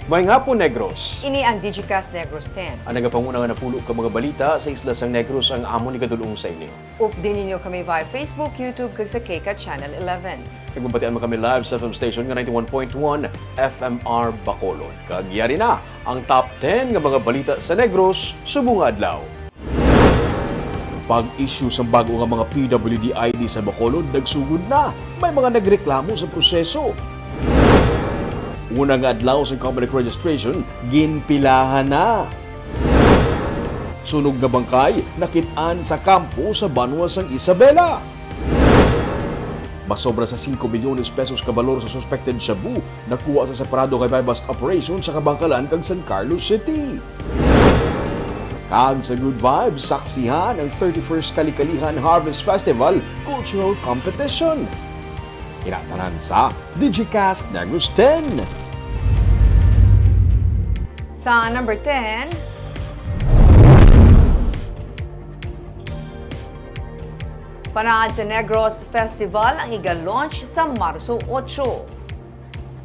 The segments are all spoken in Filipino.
May nga po, Negros. Ini ang Digicast Negros 10. Ang nagapangunang napulo ka mga balita sa isla sang Negros ang amon ni kadulong sa inyo. Update ninyo kami via Facebook, YouTube, kag sa KK Channel 11. Nagbabatian mo kami live sa FM station nga 91.1 FMR Bacolod. Kagyari na ang top 10 nga mga balita sa Negros subong adlaw. Pag-issue sa bago nga mga PWD ID sa Bacolod nagsugod na. May mga nagreklamo sa proseso. Unang adlaw sa public registration, ginpilahan na. Sunog na bangkay, nakitaan sa kampo sa Banwa San Isabela. Masobra sa 5 milyones pesos kabalor sa suspected shabu, nakuha sa separado kay bust operation sa Kabangkalan kag San Carlos City. Kag sa Good Vibes, saksihan ang 31st Kalikalihan Harvest Festival Cultural Competition. Inatanan sa Digicast Negros 10. Sa number 10, panaad sa Negros Festival ang iga-launch sa Marso 8.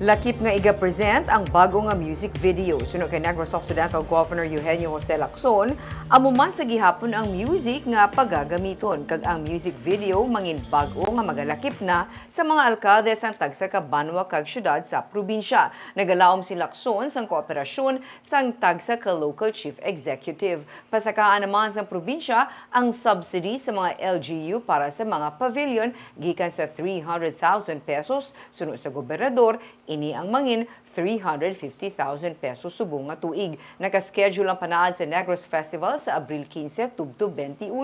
Lakip nga iga-present ang bago nga music video. Sunod kay Negros Occidental Governor Eugenio Jose Lacson, amuman sa gihapon ang music nga pagagamiton. Kag ang music video mangin bago nga magalakip na sa mga alkalde sang tagsa ka Banwa kag syudad sa probinsya. Nagalaom si Lacson sang kooperasyon sang tagsa ka local chief executive. Pasakaan naman sang probinsya ang subsidy sa mga LGU para sa mga pavilion gikan sa 300,000 pesos sunod sa gobernador. Ini ang mangin 350,000 pesos subong nga tuig. Nakaschedule ang panaad sa Negros Festival sa Abril 15 tubto 21.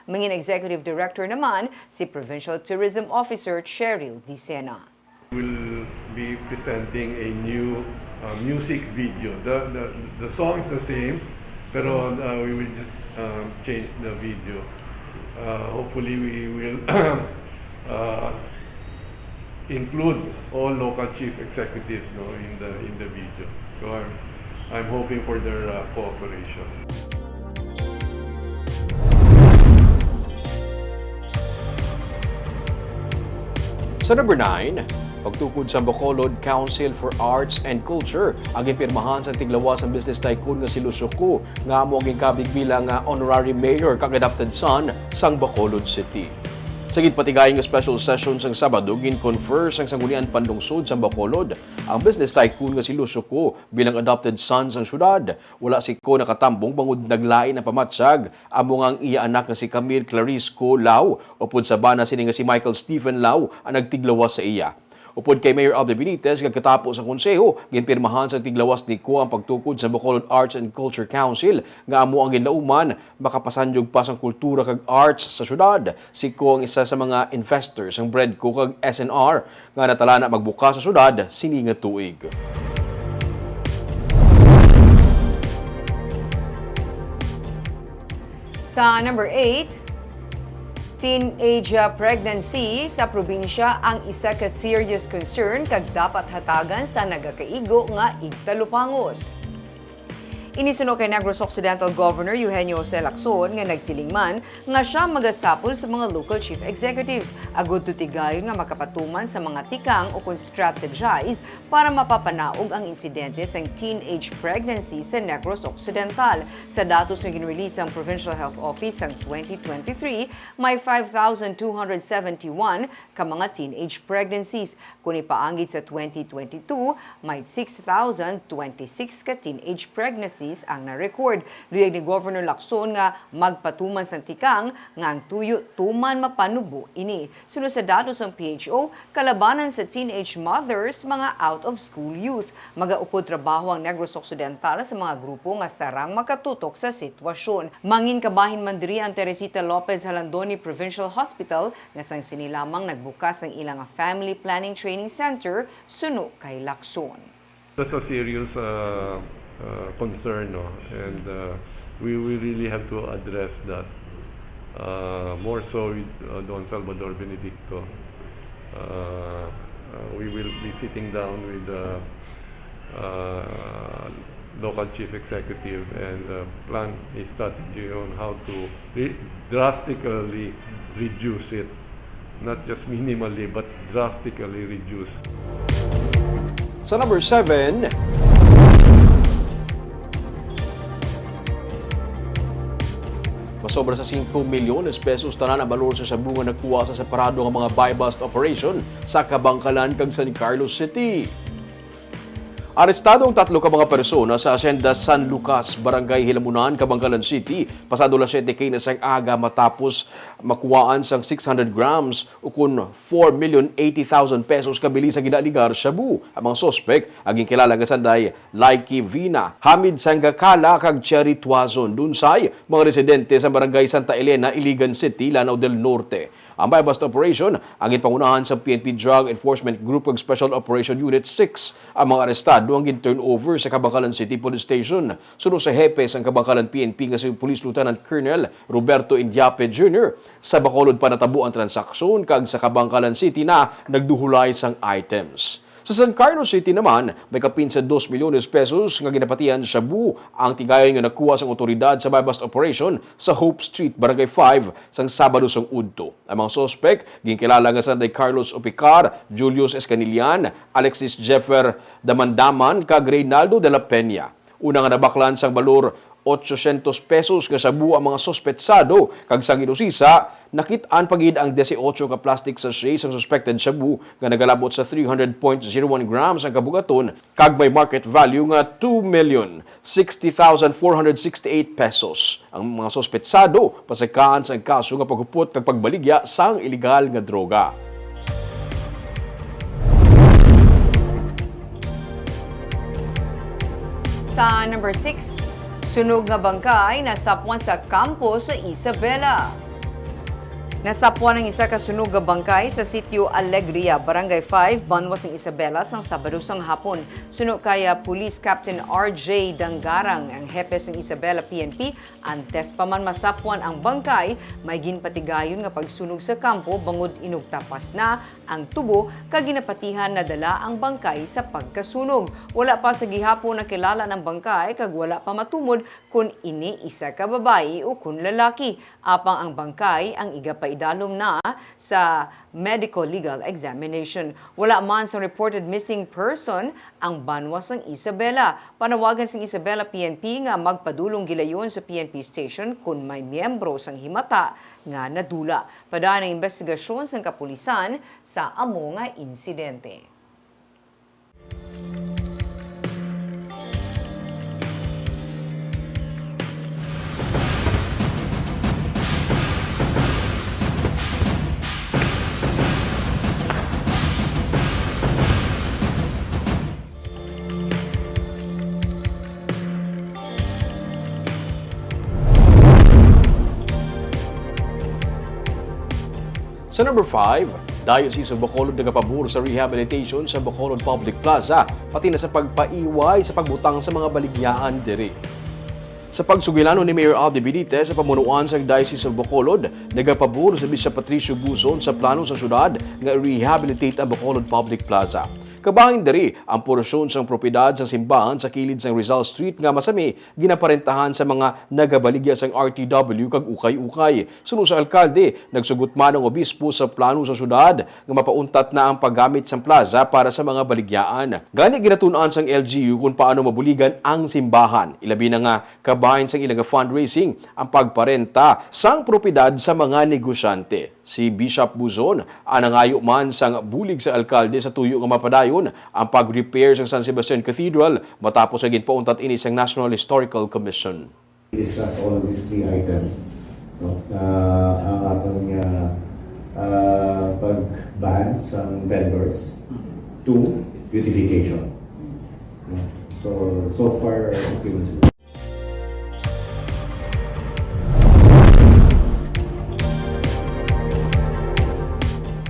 Mangin Executive Director naman si Provincial Tourism Officer Cheryl Dicena. We'll be presenting a new music video. The song is the same, pero we will just change the video. Hopefully we will include all local chief executives in the video. So I'm hoping for their cooperation. Sa number 9, pagtukod sa Bacolod Council for Arts and Culture, ang ipirmahan sa tiglawas ang business tycoon nga si Lusuko nga amo ang kabig bilang honorary mayor kag adopted son sang Bacolod City. Sa gitpatigayon nga special session sang Sabado, gin-confer sang sanggunian pandungsod sa Bacolod ang business tycoon nga si Lusuko bilang adopted son sang syudad. Wala si Ko nakatambong bangod naglain ang pamatsyag amo ang iya anak nga si Camille Clarice Ko Lau upod sa bana sini nga si Michael Stephen Lau ang nagtiglawas sa iya. Upod kay Mayor Aldo Benitez, kagkatapos sa konseho, ginpirmahan sa tiglawas ni Ko ang pagtukod sa Bacolod Arts and Culture Council nga amo ang ginlauman makapasanjog pa sang kultura kag arts sa syudad. Si Ko ang isa sa mga investors ng Breadco kag SNR nga natala na magbuka sa syudad sini nga tuig. Sa number 8, teenage pregnancy sa probinsya ang isa ka serious concern kag dapat hatagan sa nagakaigo nga igtalupangod. Inisuno kay Negros Occidental Governor Eugenio Jose Lacson nga nagsiling man nga siya magasapol sa mga local chief executives agud tutigayon nga makapatuman sa mga tikang o kung strategize para mapapanaog ang insidente sang teenage pregnancy sa Negros Occidental. Sa datos nga ginrelease ang Provincial Health Office sang 2023, may 5,271 ka mga teenage pregnancies. Kung ipaanggit sa 2022, may 6,026 ka teenage pregnancies ang na-record. Luyag ni Governor Lacson nga magpatuman sa tikang nga ang tuyo tuman mapanubo ini. Sunod sa datos ng PHO, kalabanan sa teenage mothers, mga out-of-school youth. Magaupod trabaho ang Negros Occidental sa mga grupo nga sarang makatutok sa sitwasyon. Mangin kabahin man diri ang Teresita Lopez Halandoni Provincial Hospital nga sang sinilamang nagbukas ng ilang Family Planning Training Center suno kay Lacson. That's a serious concern, no? And we really have to address that more so with Don Salvador Benedicto. We will be sitting down with local chief executive and plan a strategy on how to drastically reduce it, not just minimally but drastically reduce. Sa number 7, Masobra sa 5 milyones pesos tanan ang balor sa shabu nga nakuha sa separado nga mga buy-bust operation sa Kabangkalan kag San Carlos City. Arestado ang 3 ka mga persona sa Hacienda San Lucas, Barangay Hilamunan, Kabangkalan City, pasado las 7 kay nasang aga matapos makuhaan sang 600 grams ukon 4,080,000 pesos kabili sa ginaligar shabu. Ang mga sospek aging kilala nga sanday Laiki Vina, Hamid Sangakala kag Cherry Tuazon dunsay mga residente sa Barangay Santa Elena, Iligan City, Lanao del Norte. Ang buy-bust operation ang pangunahan sa PNP Drug Enforcement Group ug Special Operation Unit 6. Ang mga arestado ang turnover sa Kabangkalan City Police Station. Sunod sa hepe sa Kabangkalan PNP nga si Police Lieutenant Colonel Roberto Indiape Jr. Sa Bacolod pa natabo ang transaksyon kag sa Kabangkalan City na nagduhulay sang items. Sa San Carlos City naman, may kapin sa 2 milyones pesos nga ginapatian sa shabu ang tigayon nga nakuha sa otoridad sa buy-bust operation sa Hope Street, Barangay 5, sang Sabado sang Udto. Ang mga sospek, ginkilala nga sanday Carlos Opicar, Julius Escanilian, Alexis Jeffer Damandaman, kag Reynaldo de la Peña. Una nga nabaklan sang balor 800 pesos nga shabu ang mga sospetsado kag sa ginusisa nakit-an pagid ang 18 ka plastic sachet sa suspected shabu nga nagalabot sa 300.01 grams ang kabugaton kag may market value nga 2,060,468 pesos. Ang mga sospetsado pasakaan sa kaso nga paghupot kag pagbaligya sang illegal nga droga. Sa number 6, sunog nga bangkay nasapwan sa kampo sa Isabela. Nasapwan ang isa ka sunog nga bangkay sa sitio Alegria, Barangay 5, Banwas ng Isabela sang Sabado sang hapon. Sunog kaya Police Captain RJ Dangarang ang hepe ng Isabela PNP. Antes pa man masapwan ang bangkay, may ginpatigayon nga pagsunog sa kampo bangod inugtapas na ang tubo kag ginapatihan na dala ang bangkay sa pagkasunog. Wala pa sa gihapon na kilala ng bangkay kag wala pa matumod kung ini isa ka babae o kung lalaki. Apang ang bangkay ang igapaidalom na sa medical legal examination. Wala man sa reported missing person ang Banwas ng Isabela. Panawagan sa Isabela PNP nga magpadulong gilayon sa PNP station kung may miyembro sang himata nga nadula. Padaan ang investigasyon sa kapulisan sa amo nga insidente. Sa number 5, Diocese of Bacolod nagapabor sa rehabilitation sa Bacolod Public Plaza, pati na sa pagpaiway sa pagbutang sa mga baligyaan diri. Sa pagsugilano ni Mayor Aldi Benitez sa pamunuan sa Diocese of Bacolod, nagapabor sa Bishop Patricio Buzon sa plano sa syudad nga rehabilitate ang Bacolod Public Plaza. Kabahin diri ang porsyon sang propiedad sa simbahan sa kilid sang Rizal Street nga masami ginaparentahan sa mga nagabaligya sang RTW kag ukay-ukay. Sunod sa alkalde, nagsugot man ang obispo sa plano sa syudad nga mapauntat na ang paggamit sang plaza para sa mga baligyaan. Gani ginatun-an sang LGU kung paano mabuligan ang simbahan. Ilabi na nga kabahin sang ilang fundraising ang pagparenta sang propiedad sa mga negosyante. Si Bishop Buzon anangayo man sang bulig sa alkalde sa tuyo nga mapadayon ang pag-repair sa San Sebastian Cathedral matapos sa ginpauntat ini sang National Historical Commission. We discussed all of these 3 items, no? Ang atong pag-ban sa vendors, 2, beautification. No? So far, okay with it.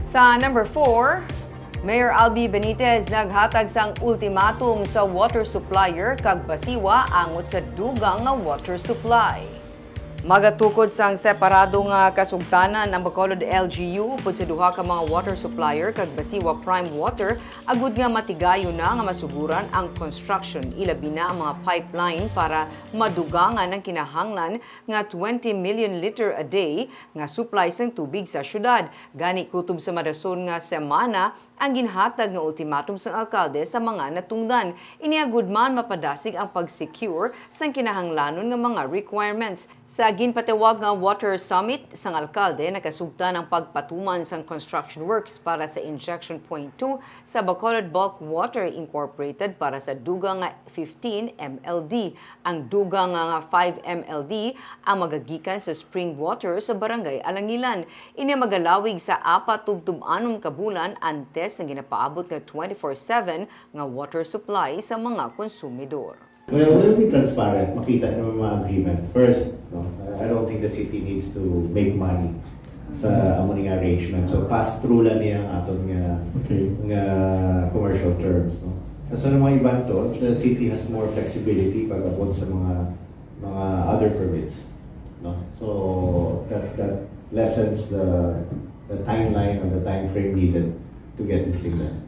Sa number 4, Mayor Albi Benitez naghatag sang ultimatum sa water supplier kag basiwa angot sa dugang nga water supply. Magatukod sang separado nga kasugtanan ang Bacolod LGU upod sa duha ka mga water supplier kag basiwa Prime Water agud nga matigayo na nga masuguran ang construction ilabi na ang mga pipeline para madugangan ang kinahanglan nga 20 million liter a day nga supply sang tubig sa syudad. Gani kutob sa madason nga semana ang ginhatag nga ultimatum sa alkalde sa mga natungdan. Iniagud man mapadasig ang pag-secure sa kinahanglanon nga mga requirements. Sa ginpatawag nga Water Summit sang alkalde, nakasugtan ang pagpatuman sang construction works para sa Injection Point 2 sa Bacolod Bulk Water Incorporated para sa dugang nga 15 MLD. Ang dugang nga 5 MLD ang magagikan sa spring water sa Barangay Alangilan. Ini magalawig sa 4 kabulan antes ang ginapaabot nga 24/7 nga water supply sa mga konsumidor. Well, we'll be transparent, makita ng mga agreement. First, no, I don't think the city needs to make money sa among arrangement. So pass-through lang niya ang aton nga commercial terms. No? Sa mga iba to, the city has more flexibility pag-abot sa mga other permits. No? So that lessens the timeline or the time frame needed to get this thing done.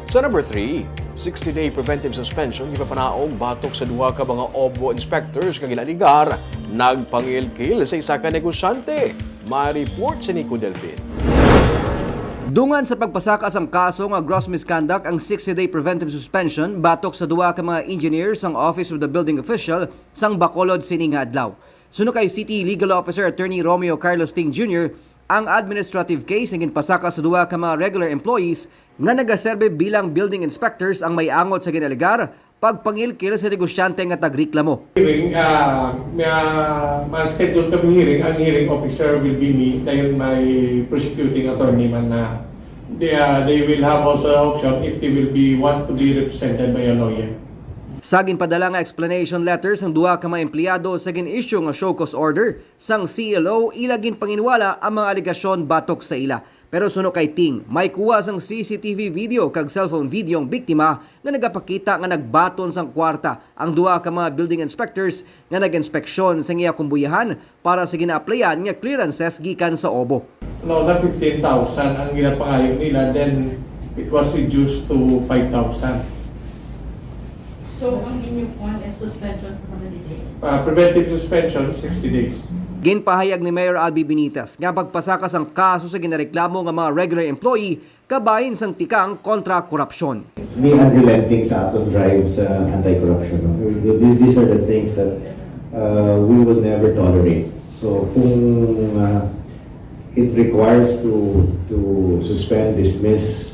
Sa number 3, 60-day preventive suspension gipapanaog batok sa duha ka mga OBO inspectors kag ilaligar nagpangilkil sa isa ka negosyante. Ma-report si Nico Delfin. Dungan sa pagpasaka sa kaso nga gross misconduct ang 60-day preventive suspension batok sa duha ka mga engineers ang Office of the Building Official sang Bacolod sini nga adlaw. Suno kay City Legal Officer Attorney Romeo Carlos Ting Jr., ang administrative case ang ginpasaka sa duha ka mga regular employees nga nagaserbe bilang building inspectors ang may angot sa ginaligar pagpangilkil sa negosyante nga tagreklamo. Hearing, ma-schedule kami hearing. Ang hearing officer will be me. Dahil may prosecuting attorney man na they will have also option if they will be want to be represented by a lawyer. Sa ginpadala nga explanation letters ang duha ka mga empleyado sa gin-issue nga show cause order sang CLO ilagin panginwala ang mga aligasyon batok sa ila. Pero suno kay Ting, may kuha sang CCTV video kag cellphone video ang biktima nga nagapakita nga nagbaton sang kwarta ang duha ka mga building inspectors nga nag-inspeksyon sa iya kumbuyahan para sa gina-applyan nga clearances gikan sa OBO. No, na 15,000 ang ginapangayon nila, then it was reduced to 5,000. So, ang inyong one is suspension for how many days? Preventive suspension, 60 days. Ginpahayag ni Mayor Albi Benitez nga pagpasaka sang kaso sa ginareklamo nga mga regular employee kabahin sang tikang kontra korupsyon. Be unrelenting sa aton drive sa anti-corruption. No? These are the things that we will never tolerate. So kung it requires to suspend, dismiss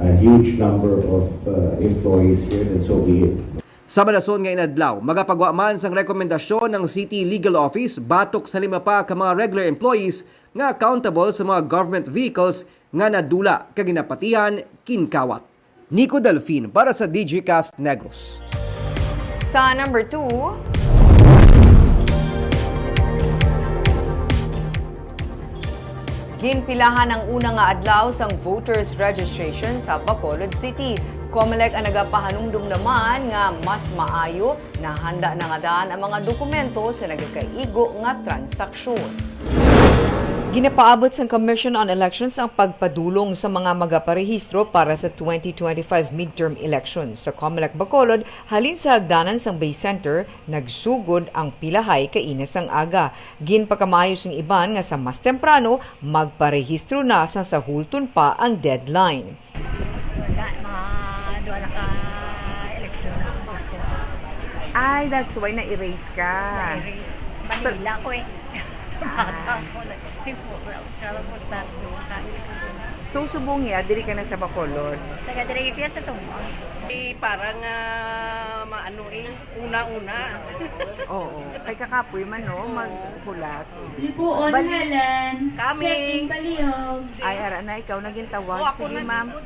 a huge number of employees here, then so be it. Sa Balason nga inadlaw, magapagwa man sang rekomendasyon ng City Legal Office batok sa 5 ka mga regular employees nga accountable sa mga government vehicles nga nadula kag ginapatihan kinkawat. Nico Delfin para sa DigiCast Negros. Sa number 2, ginpilahan ang una nga adlaw sang voters registration sa Bacolod City. COMELEC ang nagapahanumdum naman nga mas maayo na handa na nga daan ang mga dokumento sa nagakaigo nga transaksyon. Ginapaabot sa Commission on Elections ang pagpadulong sa mga magaparehistro para sa 2025 midterm elections. Sa COMELEC Bacolod, halin sa hagdanan sang Bay Center, nagsugod ang pilahay kainas ang aga. Ginpakamayos ng iban nga sa mas temprano, magparehistro na sa sahulton pa ang deadline. Wala ka eleksyon na ako. Ay, that's why na-erase ka. Na-erase. Manila ko eh. Sa bata ko. Kalabutan ko. So, subong ya, diri ka na sa Bacolod. Taga-direct yan sa Sumbang. Parang una-una. Oo. Kay kakapoy man, no? Maghulat. Lipuon halan. Kami. Palihog. Ay, ara na, ikaw naging tawag. Sige, ma'am.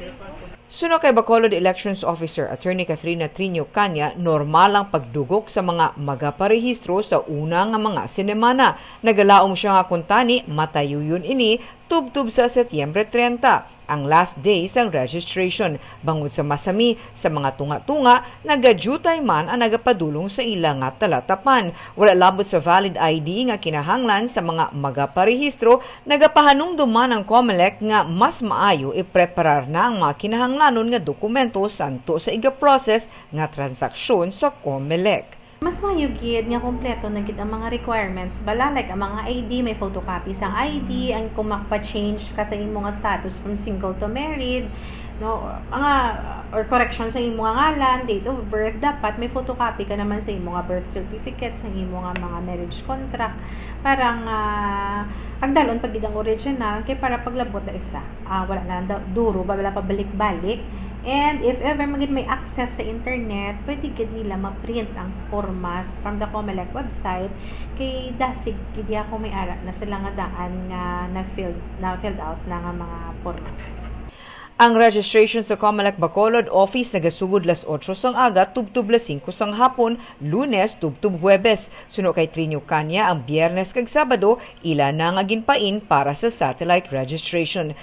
Suno kay Bacolod Elections Officer Attorney Catherine Trino Canya, normal ang pagdugok sa mga magaparehistro sa una nga mga sinemana. Nagalaom siya nga kuntani, matayuyon ini, tubtub sa Setyembre 30. Ang last day sang registration. Bangod sa masami, sa mga tunga-tunga, nagadjutay man ang nagapadulong sa ilang nga talatapan. Wala labot sa valid ID nga kinahanglan sa mga magaparehistro, nagapahanumdum man ang COMELEC nga mas maayo ipreparar na ang mga kinahanglanon nga dokumento santo sa iga-process nga transaksyon sa COMELEC. Mas mayugid nga kompleto na gid ang mga requirements bala like ang mga ID may photocopy sang ID ang kung makapa-change ka sa imong nga status from single to married no mga or correction sa imong nga ngalan, date of birth dapat may photocopy ka naman sa imong nga birth certificate sa imong nga mga marriage contract parang agdalon pag gid ang original kay para paglabot na isa wala na duro wala pa balik-balik. And if ever magid may access sa internet, pwede gid nila ma-print ang formas from the COMELEC website kay dasig gid ako may ara na sila nga daan nga na-filled out na nga mga formas. Ang registration sa COMELEC Bacolod Office nagasugod 8:00 sang aga, tubtub 5:00 sang hapon, Lunes tubtub Huwebes. Suno kay Trinio Kanya ang Biyernes kag Sabado, ila na nga ginpain para sa satellite registration.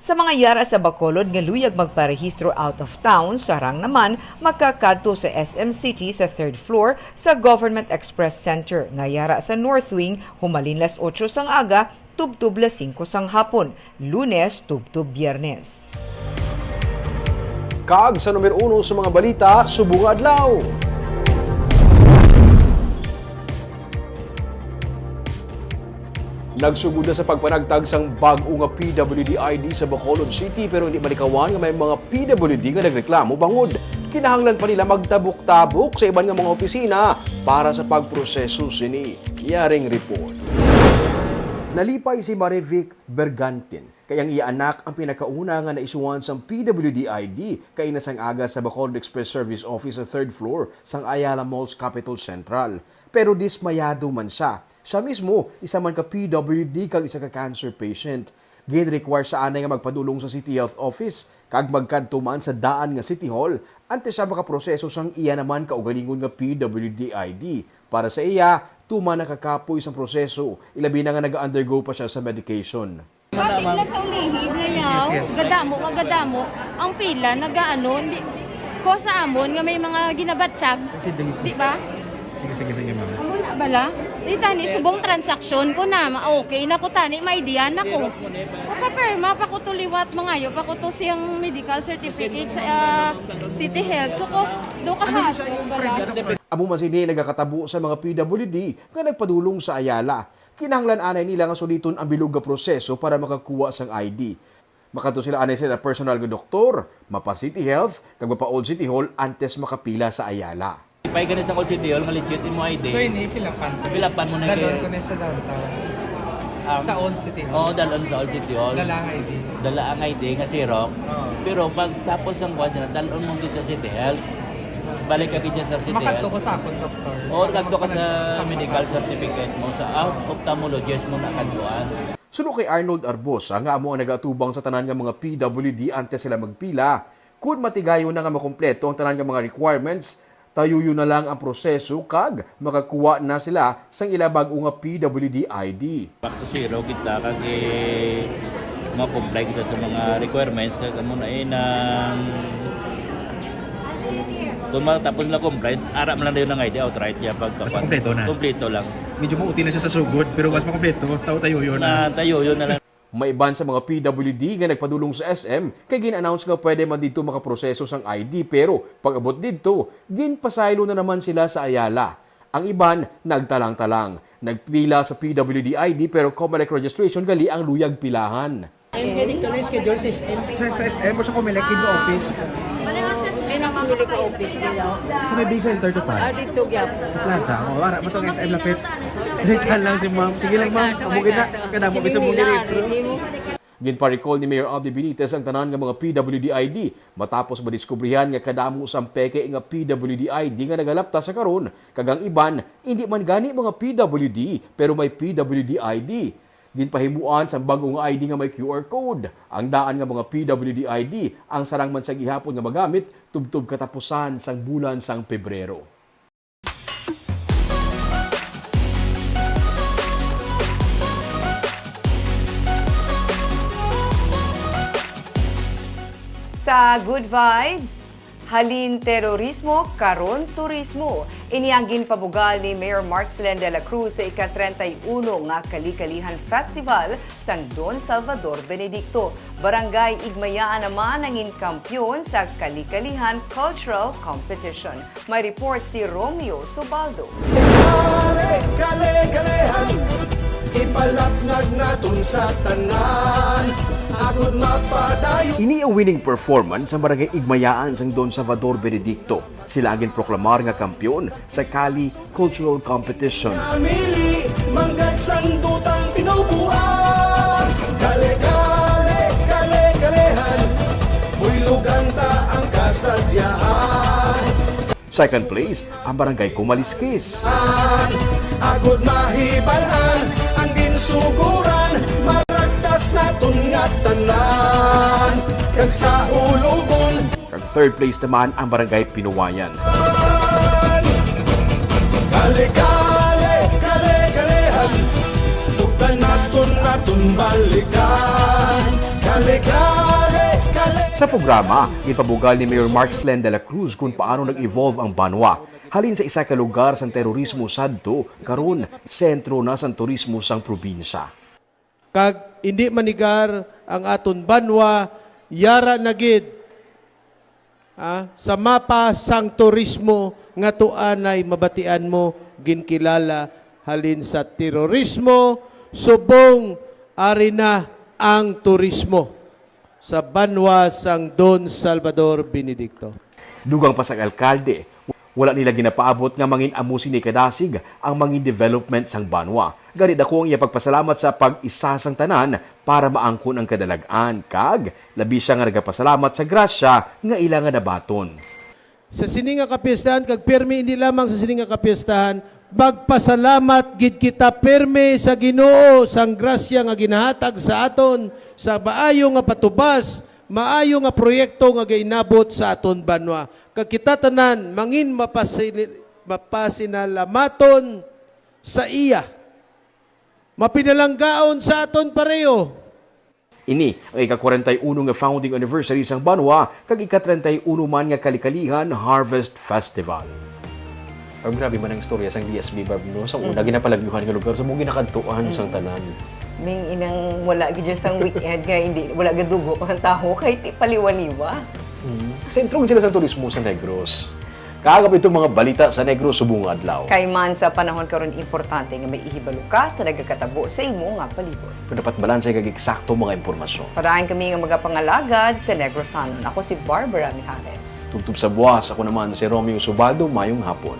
Sa mga yara sa Bacolod nga luyag magparehistro out of town, sarang naman magkakadto sa SM City sa 3rd floor sa Government Express Center. Nga yara sa North Wing, humalin 8:00 sang aga, tubtub 5:00 sang hapon, Lunes tubtub Biyernes. Kag sa numero 1 sa mga balita, subong adlaw. Nagsugod na sa pagpanagtag sang bag-o nga PWD ID sa Bacolod City pero hindi malikawan nga may mga PWD nga nagreklamo bangod. Kinahanglan pa nila magtabok-tabok sa iban nga mga opisina para sa pagproseso sini. Yaring report. Nalipay si Marivic Bergantin kay ang iya anak ang pinakauna nga naisuwan sang PWD ID kay nasang aga sa Bacolod Express Service Office sa 3rd floor sang Ayala Malls Capital Central. Pero dismayado man siya. Siya mismo, isa man ka PWD kag isa ka cancer patient. Gin-require sa anay nga magpadulong sa City Health Office kag magkadto man sa daan nga City Hall ante siya makaproseso sang iya naman kaugalingon nga PWD ID. Para sa iya, tuman nakakapoy sang proseso, ilabi na nga nag-undergo pa siya sa medication. Pasigla sa ulihib na yaw, gadamo, ang pila, nagaano, ko sa amon nga may mga ginabatsyag, di ba? Sige, ma'am. Amo na bala? Di tani, subong transaksyon ko na, okay na ko tani, may diyan ako. Paperma, pakutuliwat mga yo, pakuto siyang medical certificate sa City Health. So ko, do ka haso, bala. Amo masini nagakatabo sa mga PWD nga nagpadulong sa Ayala. Kinahanglan anay nila nga suliton ang bilog nga proseso para makakuha sang ID. Makato sila anay sila personal nga doktor, mapa City Health, kag mapa Old City Hall antes makapila sa Ayala. Pay ka na sa Old City Hall, maligit mo ID. So yun, filapan Filapan mo na kayo. Dalon ko na sa downtown. Sa Old City Hall. Oo, dalon sa Old City Hall. Dala ang ID. Dala ang ID nga Xerox. Pero pag tapos ang kwan sila, dalon mo din sa City Health. Balik ka din sa City Health. Makadto ko sa akong doktor. Oo, nagdo ka sa medical certificate mo, sa ophthalmologist mo nakadtuan. Suno kay Arnold Arbosa nga amo ang nagatubang sa tanan nga mga PWD antes sila magpila. Kung matigayo na nga makumpleto ang tanan nga mga requirements, tayuyo na lang ang proseso kag makakuha na sila sang ilabag nga PWD ID. Back to zero kita kag ma-comply kita sa mga requirements kag amo na nang kung matapos na comply, ara man lang dayon ng ID outright ya pag kompleto na. Kompleto lang. Medyo mauti na siya sa sugod, pero mas makompleto, tayo-tayo na. Tayo na lang. May iban sa mga PWD nga nagpadulong sa SM kay gin-announce nga pwede man dito makaproseso sang ID pero pag abot dito, ginpasaylo na naman sila sa Ayala. Ang iban nagtalang-talang, nagpila sa PWD ID pero COMELEC registration gali ang luyag pilahan. I'm heading to na schedule sa SM. Sa SM o sa COMELEC din office? Sa may big center to pa? Dito gyap. Sa plaza? O, wala mo itong SM lapit. Dito lang si ma'am. Sige lang ma'am, pamugin na. Kada mo bisa mong nirestro. Ginpa-recall ni Mayor Aldi Benitez ang tanan nga mga PWD ID matapos madiskubrihan nga kadamo sang peke nga PWD ID nga nagalapta sa karon kagang iban hindi man gani mga PWD pero may PWD ID. Ginpahimuan sa bagong ID nga may QR code. Ang daan nga mga PWD ID ang sarang man sa gihapon nga magamit tubtub katapusan sang bulan sang Pebrero. Sa Good Vibes, halin terorismo, karon turismo. Iniangin pabugal ni Mayor Marcelin de la Cruz sa ika-31 nga Kalikalihan Festival sang Don Salvador Benedicto. Barangay Igmayaan naman ang inkampyon sa Kalikalihan Cultural Competition. May report si Romeo Subaldo. Ipalapnag naton sa tanan, agud mapadayon. Ini ang winning performance sa Barangay Igmayaan sang Don Salvador Benedicto. Sila ang proklamar nga kampyon sa Cali Cultural Competition. Amili, manggad sang dutang tinubuan. Kale-kalehan, builugan ta ang kasadyahan. Second place, ang Barangay Kumaliskis. Agud mahibalan ang ginsuguran, maragtas naton nga tanan, kag sa ulugon. Ang third place naman ang Barangay Pinuwayan. Kale-kalehan, buktan naton balikan. Sa programa, ipabugal ni Mayor Marcelin de la Cruz kung paano nag-evolve ang Banwa. Halin sa isa ka lugar sang terorismo sadto, karon sentro na sang turismo sang probinsya. Kag hindi manigar ang aton Banwa, yara nagid sa mapa sang turismo nga tuanay mabatian mo ginkilala halin sa terorismo, subong ari na ang turismo sa Banwa sang Don Salvador Benedicto. Dugang pa sa alkalde, wala nila ginapaabot nga mangin amusin ni Kadasig ang mangin development sang Banwa. Ganit ako ang iya pagpasalamat sa pag-isa sang tanan para maangkon ang kadalagan. Kag, labi siya nga nagapasalamat sa grasya nga ilangan na baton. Sa sininga kapistahan, kag permi hindi lamang sa sininga kapistahan, magpasalamat gid kita perme sa Ginoo sang grasya nga ginahatag sa aton sa maayo nga patubas, maayo nga proyekto nga giinabot sa aton Banwa. Kag kita tanan mangin mapasinalamaton sa iya. Mapinalanggaon sa aton pareho. Ini ang ika-41 nga founding anniversary sang Banwa kag ika-31 man nga Kalikalihan Harvest Festival. Ang grabe man ang istorya sang DSB Barb no sa una ginapalagyuhan nga lugar sa mong ginakadtuan sang tanan. Ming inang wala gid sang weekend nga hindi wala gid dugo ang taho kay ti paliwaliwa. Sentrong sila sa turismo sa Negros. Kaagap itong mga balita sa Negros subong adlaw. Kay man sa panahon karon importante nga may ihibalo ka sa nagakatabo sa imo nga palibot. Kung dapat balansay kag eksakto mga impormasyon. Parahan kami nga magapangalagad sa Negrosanon. Ako si Barbara Mijares. Tugtub sa buwas, ako naman si Romeo Subaldo, mayong hapon.